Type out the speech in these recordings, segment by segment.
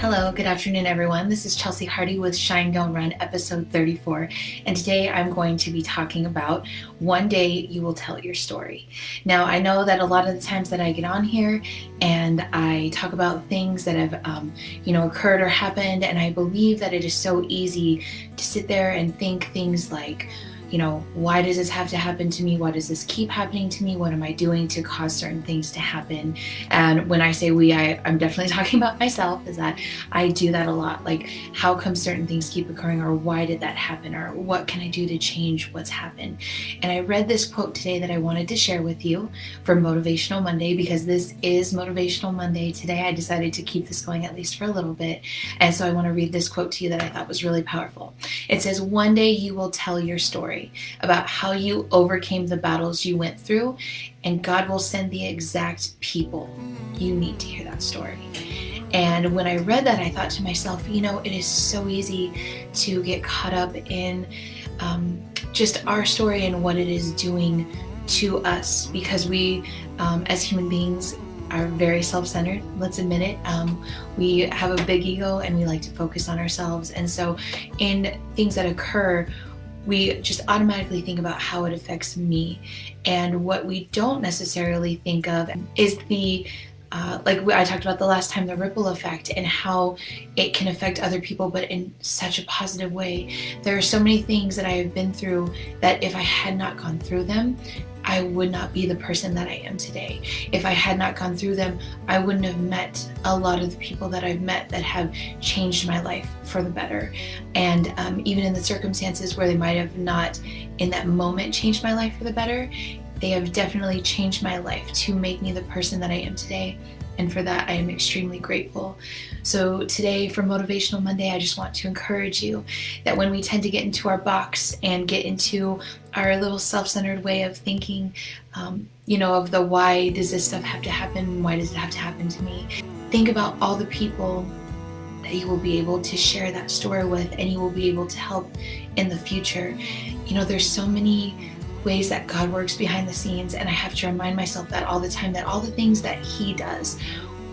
Hello, good afternoon, everyone. This is Chelsea Hardy with Shine Don't Run, episode 34. And today I'm going to be talking about one day you will tell your story. Now, I know that a lot of the times that I get on here and I talk about things that have, occurred or happened, and I believe that it is so easy to sit there and think things like, why does this have to happen to me? Why does this keep happening to me? What am I doing to cause certain things to happen? And when I say we, I'm definitely talking about myself, is that I do that a lot. Like, how come certain things keep occurring, or why did that happen, or what can I do to change what's happened? And I read this quote today that I wanted to share with you for Motivational Monday, because this is Motivational Monday. Today I decided to keep this going at least for a little bit. And so I want to read this quote to you that I thought was really powerful. It says, "One day you will tell your story about how you overcame the battles you went through, and God will send the exact people you need to hear that story." And when I read that, I thought to myself, it is so easy to get caught up in just our story and what it is doing to us, because we, as human beings, are very self-centered. Let's admit it. We have a big ego and we like to focus on ourselves. And so in things that occur, we just automatically think about how it affects me. And what we don't necessarily think of is the like I talked about the last time, the ripple effect, and how it can affect other people, but in such a positive way. There are so many things that I have been through that if I had not gone through them, I would not be the person that I am today. If I had not gone through them, I wouldn't have met a lot of the people that I've met that have changed my life for the better. And even in the circumstances where they might have not in that moment changed my life for the better, they have definitely changed my life to make me the person that I am today. And for that, I am extremely grateful. So today, for Motivational Monday, I just want to encourage you that when we tend to get into our box and get into our little self-centered way of thinking, of the why does this stuff have to happen? Why does it have to happen to me? Think about all the people that you will be able to share that story with, and you will be able to help in the future. There's so many ways that God works behind the scenes, and I have to remind myself that all the time, that all the things that He does,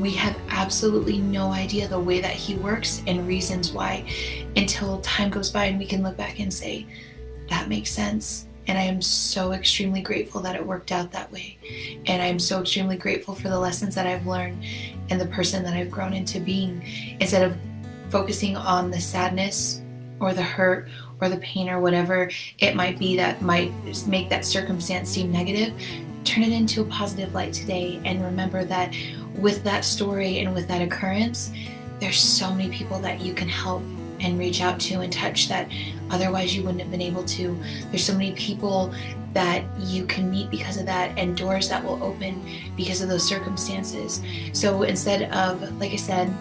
we have absolutely no idea the way that He works and reasons why, until time goes by and we can look back and say, that makes sense. And I am so extremely grateful that it worked out that way. And I am so extremely grateful for the lessons that I've learned and the person that I've grown into being. Instead of focusing on the sadness or the hurt or the pain or whatever it might be that might make that circumstance seem negative, turn it into a positive light today. And remember that with that story and with that occurrence, there's so many people that you can help and reach out to and touch that otherwise you wouldn't have been able to. There's so many people that you can meet because of that, and doors that will open because of those circumstances. So instead of, like I said,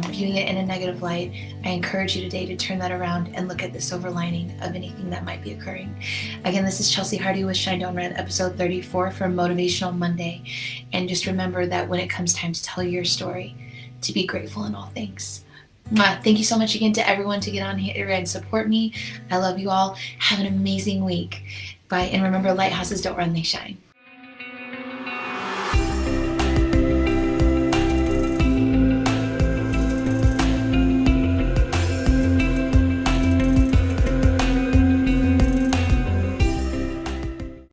viewing it in a negative light, I encourage you today to turn that around and look at the silver lining of anything that might be occurring. Again, this is Chelsea Hardy with Shine Don't Run, episode 34 for Motivational Monday. And just remember that when it comes time to tell your story, to be grateful in all things. Thank you so much again to everyone to get on here and support me. I love you all. Have an amazing week. Bye. And remember, lighthouses don't run, they shine.